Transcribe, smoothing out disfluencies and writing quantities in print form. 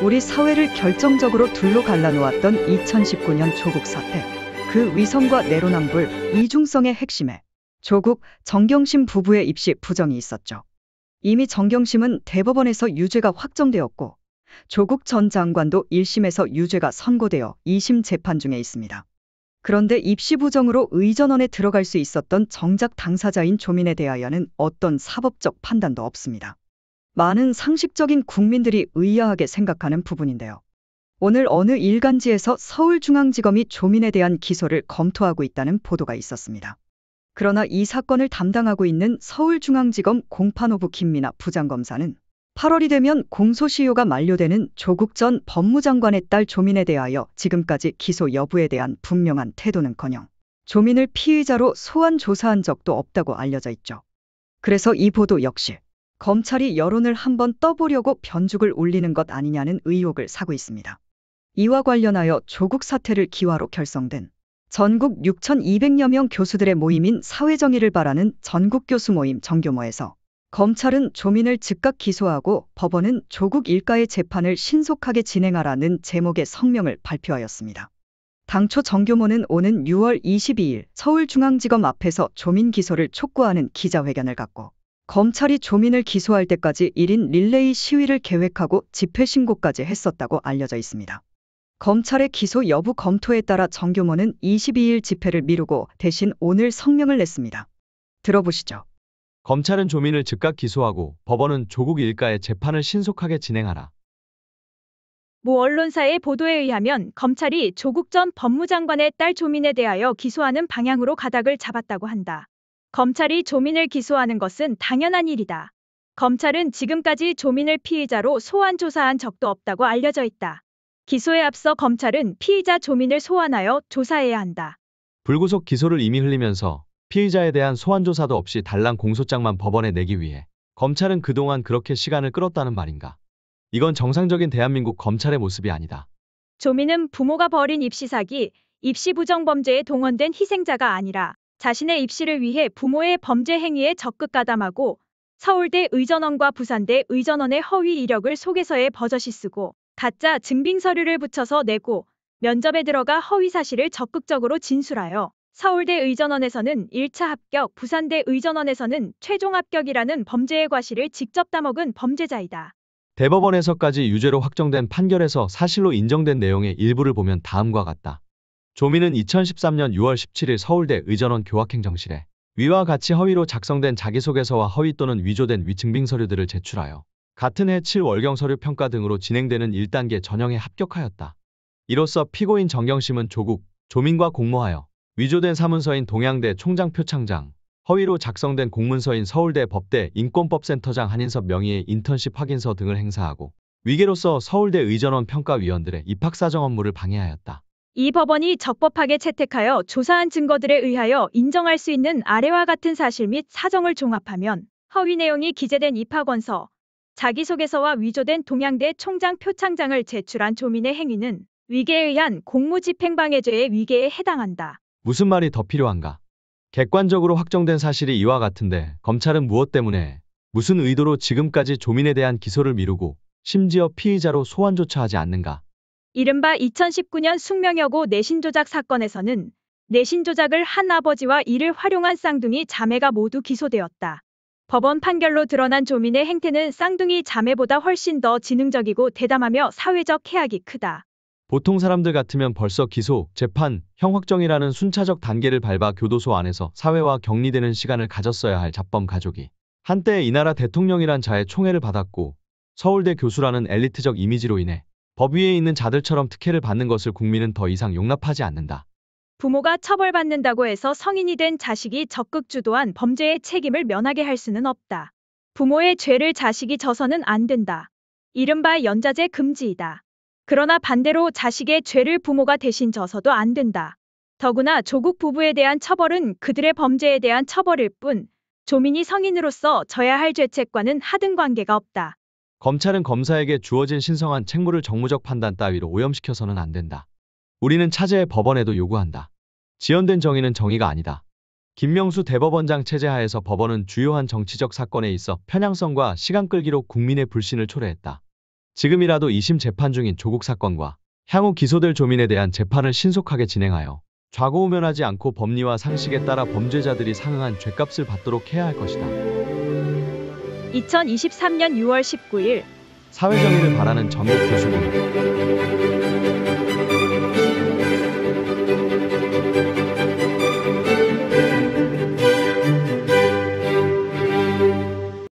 우리 사회를 결정적으로 둘로 갈라놓았던 2019년 조국 사태. 그 위선과 내로남불, 이중성의 핵심에 조국, 정경심 부부의 입시 부정이 있었죠. 이미 정경심은 대법원에서 유죄가 확정되었고 조국 전 장관도 1심에서 유죄가 선고되어 2심 재판 중에 있습니다. 그런데 입시 부정으로 의전원에 들어갈 수 있었던 정작 당사자인 조민에 대하여는 어떤 사법적 판단도 없습니다. 많은 상식적인 국민들이 의아하게 생각하는 부분인데요. 오늘 어느 일간지에서 서울중앙지검이 조민에 대한 기소를 검토하고 있다는 보도가 있었습니다. 그러나 이 사건을 담당하고 있는 서울중앙지검 공판호부 김민아 부장검사는 8월이 되면 공소시효가 만료되는 조국 전 법무장관의 딸 조민에 대하여 지금까지 기소 여부에 대한 분명한 태도는커녕 조민을 피의자로 소환 조사한 적도 없다고 알려져 있죠. 그래서 이 보도 역시 검찰이 여론을 한번 떠보려고 변죽을 올리는 것 아니냐는 의혹을 사고 있습니다. 이와 관련하여 조국 사태를 기화로 결성된 전국 6,200여 명 교수들의 모임인 사회정의를 바라는 전국교수 모임 정교모에서 검찰은 조민을 즉각 기소하고 법원은 조국 일가의 재판을 신속하게 진행하라는 제목의 성명을 발표하였습니다. 당초 정교모는 오는 6월 22일 서울중앙지검 앞에서 조민 기소를 촉구하는 기자회견을 갖고 검찰이 조민을 기소할 때까지 1인 릴레이 시위를 계획하고 집회 신고까지 했었다고 알려져 있습니다. 검찰의 기소 여부 검토에 따라 정교모는 22일 집회를 미루고 대신 오늘 성명을 냈습니다. 들어보시죠. 검찰은 조민을 즉각 기소하고 법원은 조국 일가의 재판을 신속하게 진행하라. 모 언론사의 보도에 의하면 검찰이 조국 전 법무장관의 딸 조민에 대하여 기소하는 방향으로 가닥을 잡았다고 한다. 검찰이 조민을 기소하는 것은 당연한 일이다. 검찰은 지금까지 조민을 피의자로 소환 조사한 적도 없다고 알려져 있다. 기소에 앞서 검찰은 피의자 조민을 소환하여 조사해야 한다. 불구속 기소를 이미 흘리면서 피의자에 대한 소환 조사도 없이 달랑 공소장만 법원에 내기 위해 검찰은 그동안 그렇게 시간을 끌었다는 말인가? 이건 정상적인 대한민국 검찰의 모습이 아니다. 조민은 부모가 벌인 입시 사기, 입시 부정 범죄에 동원된 희생자가 아니라 자신의 입시를 위해 부모의 범죄 행위에 적극 가담하고 서울대 의전원과 부산대 의전원의 허위 이력을 속에서에 버젓이 쓰고 가짜 증빙 서류를 붙여서 내고 면접에 들어가 허위 사실을 적극적으로 진술하여 서울대 의전원에서는 1차 합격, 부산대 의전원에서는 최종 합격이라는 범죄의 과실을 직접 따먹은 범죄자이다. 대법원에서까지 유죄로 확정된 판결에서 사실로 인정된 내용의 일부를 보면 다음과 같다. 조민은 2013년 6월 17일 서울대 의전원 교학행정실에 위와 같이 허위로 작성된 자기소개서와 허위 또는 위조된 증빙서류들을 제출하여 같은 해 7월경 서류 평가 등으로 진행되는 1단계 전형에 합격하였다. 이로써 피고인 정경심은 조국, 조민과 공모하여 위조된 사문서인 동양대 총장 표창장, 허위로 작성된 공문서인 서울대 법대 인권법센터장 한인섭 명의의 인턴십 확인서 등을 행사하고 위계로서 서울대 의전원 평가위원들의 입학사정 업무를 방해하였다. 이 법원이 적법하게 채택하여 조사한 증거들에 의하여 인정할 수 있는 아래와 같은 사실 및 사정을 종합하면 허위 내용이 기재된 입학원서, 자기소개서와 위조된 동양대 총장 표창장을 제출한 조민의 행위는 위계에 의한 공무집행방해죄의 위계에 해당한다. 무슨 말이 더 필요한가? 객관적으로 확정된 사실이 이와 같은데 검찰은 무엇 때문에 무슨 의도로 지금까지 조민에 대한 기소를 미루고 심지어 피의자로 소환조차 하지 않는가? 이른바 2019년 숙명여고 내신조작 사건에서는 내신조작을 한 아버지와 이를 활용한 쌍둥이 자매가 모두 기소되었다. 법원 판결로 드러난 조민의 행태는 쌍둥이 자매보다 훨씬 더 지능적이고 대담하며 사회적 해악이 크다. 보통 사람들 같으면 벌써 기소, 재판, 형 확정이라는 순차적 단계를 밟아 교도소 안에서 사회와 격리되는 시간을 가졌어야 할 잡범 가족이 한때 이 나라 대통령이란 자의 총애를 받았고 서울대 교수라는 엘리트적 이미지로 인해 법 위에 있는 자들처럼 특혜를 받는 것을 국민은 더 이상 용납하지 않는다. 부모가 처벌받는다고 해서 성인이 된 자식이 적극 주도한 범죄의 책임을 면하게 할 수는 없다. 부모의 죄를 자식이 져서는 안 된다. 이른바 연자제 금지이다. 그러나 반대로 자식의 죄를 부모가 대신 져서도 안 된다. 더구나 조국 부부에 대한 처벌은 그들의 범죄에 대한 처벌일 뿐 조민이 성인으로서 져야 할 죄책과는 하등 관계가 없다. 검찰은 검사에게 주어진 신성한 책무를 정무적 판단 따위로 오염시켜서는 안 된다. 우리는 차제의 법원에도 요구한다. 지연된 정의는 정의가 아니다. 김명수 대법원장 체제 하에서 법원은 주요한 정치적 사건에 있어 편향성과 시간 끌기로 국민의 불신을 초래했다. 지금이라도 2심 재판 중인 조국 사건과 향후 기소될 조민에 대한 재판을 신속하게 진행하여 좌고우면하지 않고 법리와 상식에 따라 범죄자들이 상응한 죗값을 받도록 해야 할 것이다. 2023년 6월 19일 사회정의를 바라는 전국 교수님.